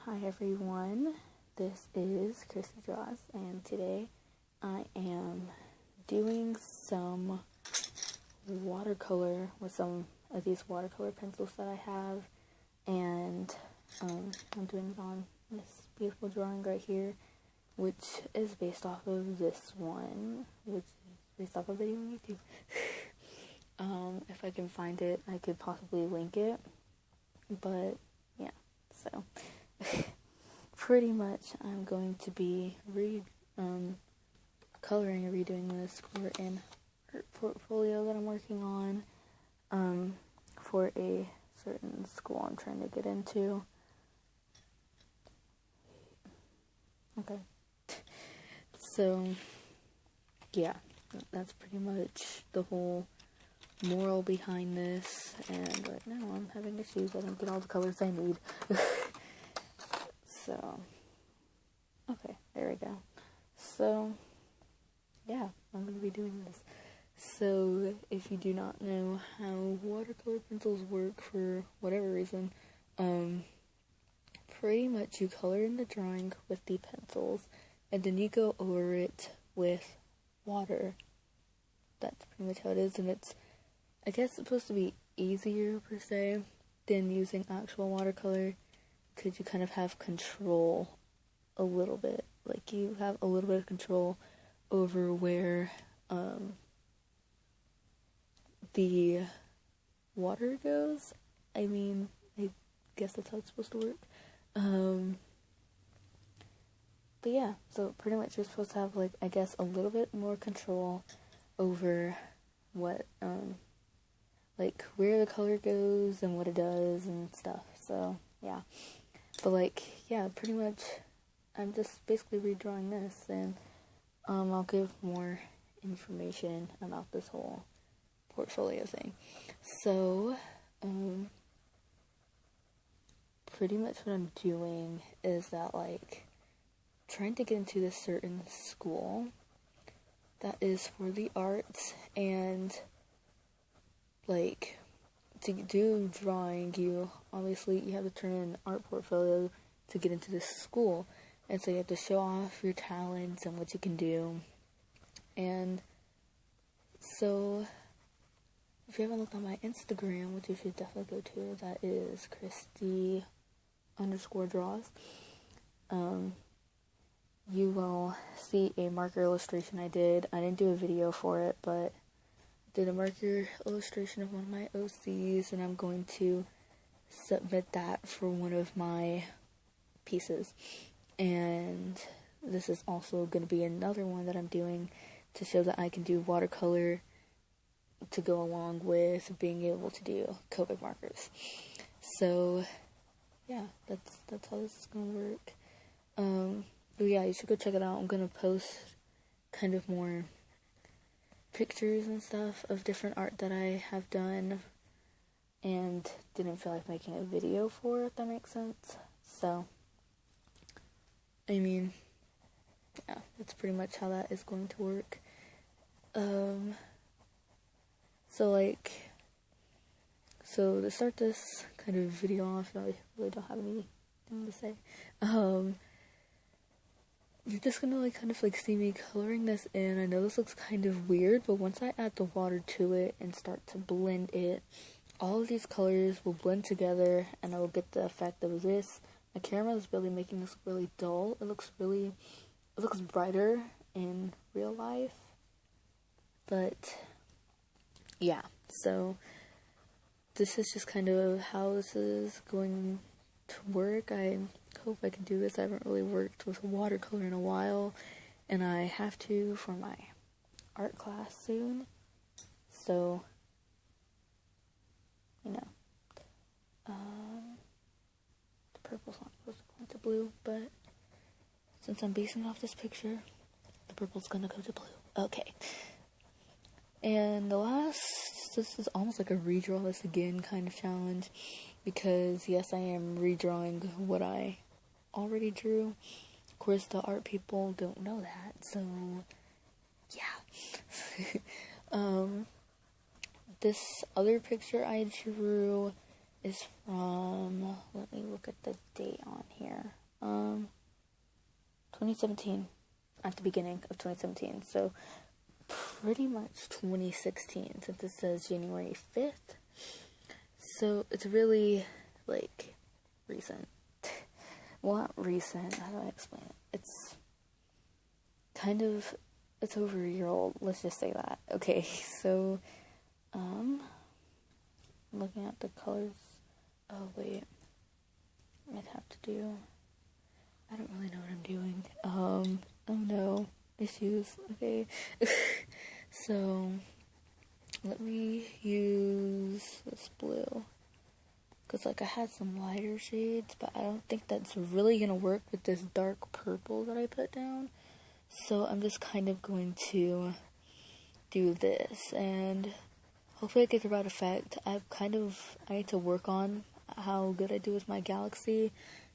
Hi everyone, this is Christy Draws, and today I am doing some watercolor with some of these watercolor pencils that I have, and I'm doing it on this beautiful drawing right here, which is based off of this one, which is based off of a video on YouTube. If I can find it, I could possibly link it, but yeah, so pretty much I'm going to be coloring and redoing this for an art portfolio that I'm working on for a certain school I'm trying to get into. Okay, so yeah, that's pretty much the whole moral behind this, and right now I'm having issues. I don't get all the colors I need. So, okay, there we go. So, yeah, I'm going to be doing this. So, if you do not know how watercolor pencils work for whatever reason, pretty much you color in the drawing with the pencils, and then you go over it with water. That's pretty much how it is, and it's, I guess, supposed to be easier, per se, than using actual watercolor, because you kind of have control a little bit. Like, you have a little bit of control over where the water goes. I mean, I guess that's how it's supposed to work. But yeah, so pretty much you're supposed to have, like, I guess, a little bit more control over what, like, where the color goes and what it does and stuff. So, yeah. But, like, yeah, pretty much I'm just basically redrawing this, and I'll give more information about this whole portfolio thing. So, pretty much what I'm doing is that, like, trying to get into this certain school that is for the arts, and, like, to do drawing, you have to turn in an art portfolio to get into this school, and so you have to show off your talents and what you can do. And so if you haven't looked on my Instagram, which you should definitely go to, that is Christy_draws, you will see a marker illustration I did. I didn't do a video for it, but did a marker illustration of one of my OCs, and I'm going to submit that for one of my pieces. And this is also going to be another one that I'm doing to show that I can do watercolor to go along with being able to do Copic markers. So yeah, that's how this is going to work. But yeah, you should go check it out. I'm going to post kind of more pictures and stuff of different art that I have done, and didn't feel like making a video for, if that makes sense. So, I mean, yeah, that's pretty much how that is going to work. So to start this kind of video off, I really don't have anything to say. You're just gonna, like, kind of, like, see me coloring this in. I know this looks kind of weird, but once I add the water to it and start to blend it, all of these colors will blend together, and I will get the effect of this. My camera is really making this really dull. It looks brighter in real life. But yeah, so this is just kind of how this is going to work. I hope I can do this. I haven't really worked with watercolor in a while, and I have to for my art class soon. So, you know, the purple's not supposed to go into blue, but since I'm basing off this picture, the purple's gonna go to blue. Okay. And this is almost like a redraw this again kind of challenge, because yes, I am redrawing what I already drew. Of course, the art people don't know that, so yeah. This other picture I drew is from, let me look at the date on here, 2017, at the beginning of 2017, so pretty much 2016, since it says January 5th, so it's really, like, recent. Well, not recent, how do I explain it? It's kind of, it's over a year old, let's just say that. Okay, so, looking at the colors, oh wait, I'd have to do, I don't really know what I'm doing, oh no, issues, okay, so, let me use this blue, because, like, I had some lighter shades, but I don't think that's really gonna work with this dark purple that I put down, so I'm just kind of going to do this, and hopefully I get the right effect. I need to work on how good I do with my Galaxy,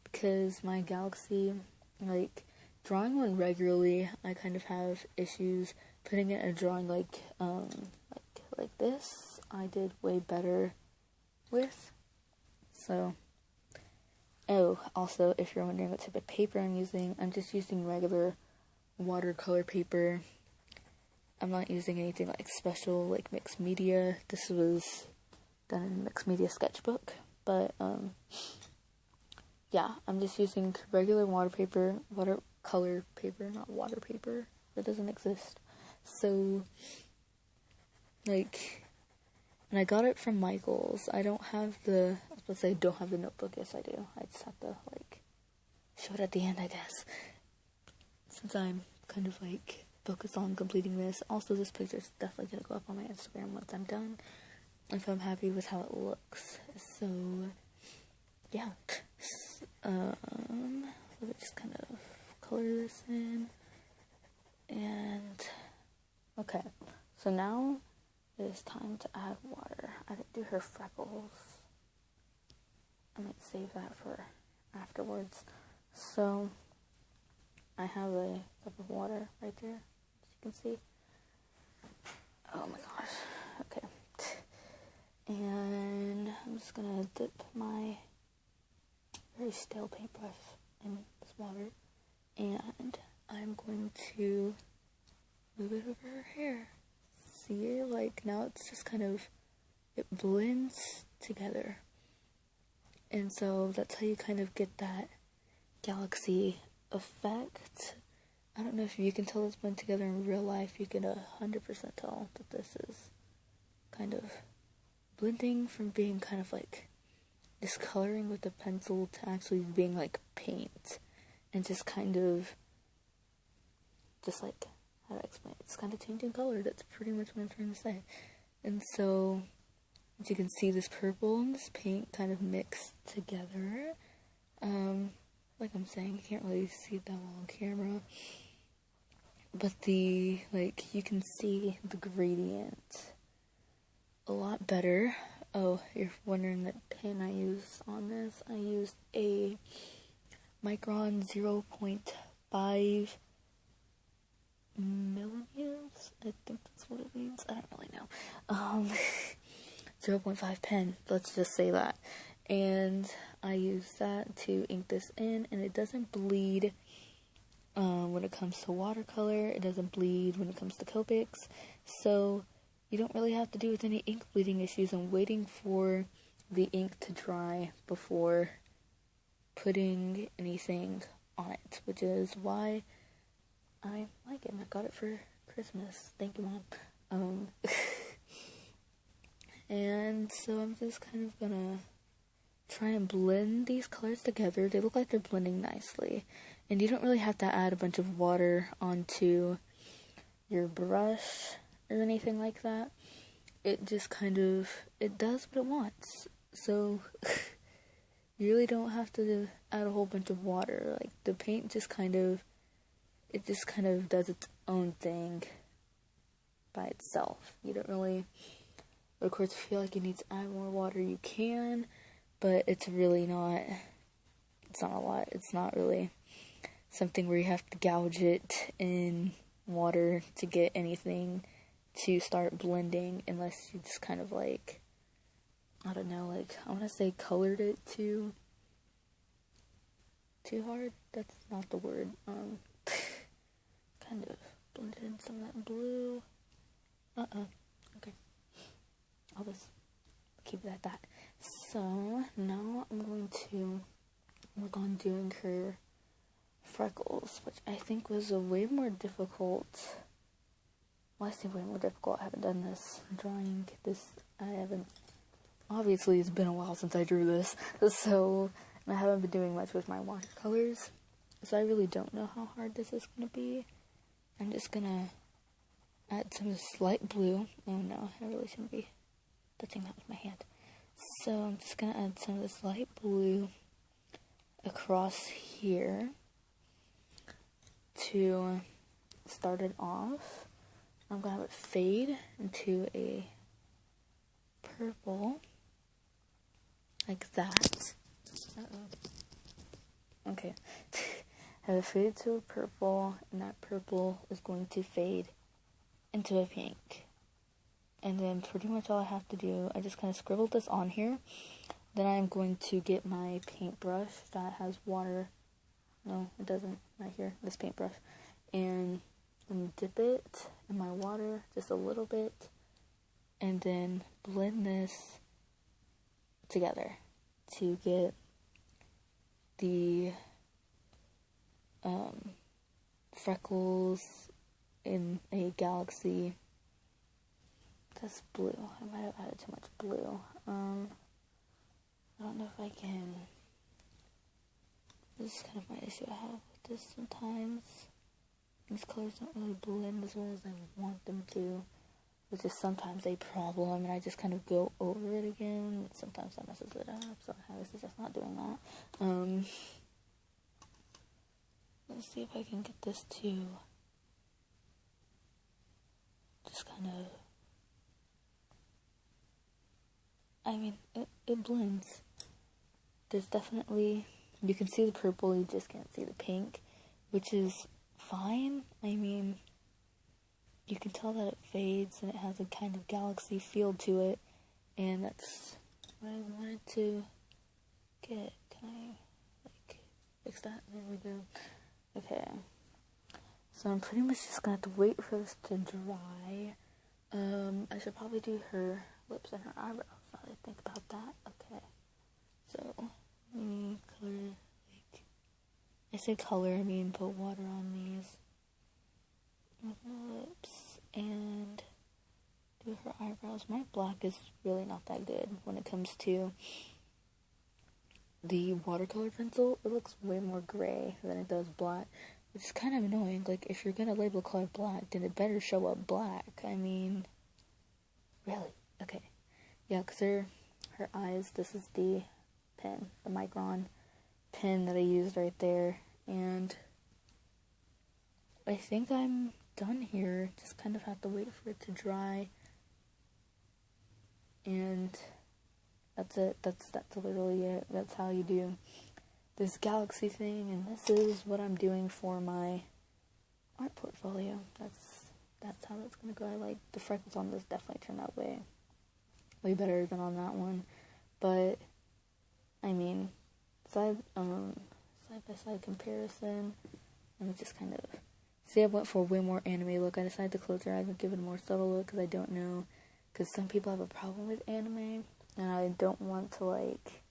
because my Galaxy, like, drawing one regularly, I kind of have issues. Putting it in a drawing like this, I did way better with. So, oh, also, if you're wondering what type of paper I'm just using regular watercolor paper. I'm not using anything like special, like mixed media. This was done in mixed media sketchbook, but yeah, I'm just using regular watercolor paper, not water paper. That doesn't exist. So, like, and I got it from Michael's. I don't have the, I was supposed to say I don't have the notebook. Yes, I do. I just have to, like, show it at the end, I guess. Since I'm kind of, like, focused on completing this. Also, this picture is definitely going to go up on my Instagram once I'm done, if I'm happy with how it looks. So, yeah. Let me just kind of color this in. And, okay. So now, it is time to add water. I didn't do her freckles. I might save that for afterwards. So, I have a cup of water right there, as you can see. Oh my gosh. Okay. And I'm just gonna dip my very stale paintbrush in this water. And I'm going to move it over her hair. See, like, now it's just kind of, it blends together. And so that's how you kind of get that Galaxy effect. I don't know if you can tell it's blend together in real life. You can 100% tell that this is kind of blending from being kind of like discoloring with the pencil to actually being like paint, and just kind of just like, how do I explain it? It's kind of changing color. That's pretty much what I'm trying to say. And so, as you can see, this purple and this pink kind of mixed together. Like I'm saying, you can't really see that well on camera, but you can see the gradient a lot better. Oh, you're wondering the pen I used on this. I used a Micron 0.5 millimeters. I think that's what it means. I don't really know. 0.5 pen. Let's just say that. And I use that to ink this in, and it doesn't bleed when it comes to watercolor. It doesn't bleed when it comes to Copics. So you don't really have to deal with any ink bleeding issues. I'm waiting for the ink to dry before putting anything on it, which is why I like it. I got it for Christmas. Thank you, Mom. And so I'm just kind of gonna try and blend these colors together. They look like they're blending nicely. And you don't really have to add a bunch of water onto your brush or anything like that. It just kind of, it does what it wants. So, you really don't have to add a whole bunch of water. Like, the paint just kind of, it just kind of does its own thing by itself. You don't really, of course, if you feel like you need to add more water, you can, but it's really not, it's not a lot. It's not really something where you have to gouge it in water to get anything to start blending, unless you just kind of like, I don't know, like, I want to say colored it too hard. That's not the word. Kind of blended in some of that blue. Okay. I'll just keep it at that. So now I'm going to work on doing her freckles, which I think was a way more difficult. Well, I say way more difficult. I haven't done this drawing. Obviously it's been a while since I drew this, so I haven't been doing much with my watercolors, so I really don't know how hard this is going to be. I'm just going to add some of this light blue. Oh no, I really shouldn't be touching that with my hand. So I'm just going to add some of this light blue across here to start it off. I'm going to have it fade into a purple, like that. Okay. Have it fade to a purple, and that purple is going to fade into a pink. And then pretty much all I have to do, I just kind of scribbled this on here. Then I'm going to get my paintbrush that has water. No, it doesn't. Right here, this paintbrush. And dip it in my water just a little bit. And then blend this together to get the freckles in a galaxy. That's blue. I might have added too much blue. I don't know if I can. This is kind of my issue I have with this sometimes. These colors don't really blend as well as I want them to, which is sometimes a problem, and I just kind of go over it again. Sometimes that messes it up, so I was just not doing that. Let's see if I can get this to just kind of, I mean, it blends. There's definitely, you can see the purple, you just can't see the pink, which is fine. I mean, you can tell that it fades and it has a kind of galaxy feel to it, and that's what I wanted to get. Can I, like, fix that? There we go. Okay. So I'm pretty much just gonna have to wait for this to dry. I should probably do her lips and her eyebrows now that I think about that. Okay. So, color, like, I say color, I mean put water on these lips and do her eyebrows. My black is really not that good when it comes to the watercolor pencil. It looks way more gray than it does black, which is kind of annoying. Like, if you're gonna label color black, then it better show up black. I mean, really? Okay. Yeah, because her eyes, this is the pen, the Micron pen that I used right there, and I think I'm done here. Just kind of have to wait for it to dry, and that's it. That's literally it. That's how you do this galaxy thing, and this is what I'm doing for my art portfolio. That's how that's gonna go. I like the freckles on this, definitely turned out way better than on that one, but I mean, side by side comparison, let me just kind of see. I went for a way more anime look. I decided to close her eyes and give it a more subtle look because I don't know, because some people have a problem with anime, and I don't want to, like,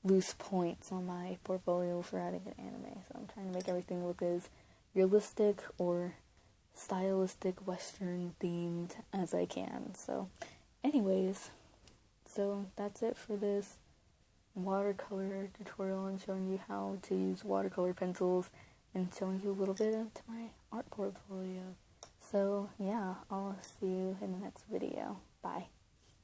lose points on my portfolio for adding an anime. So I'm trying to make everything look as realistic or stylistic, Western themed as I can. So anyways, so that's it for this watercolor tutorial and showing you how to use watercolor pencils and showing you a little bit into my art portfolio. So yeah, I'll see you in the next video. Bye.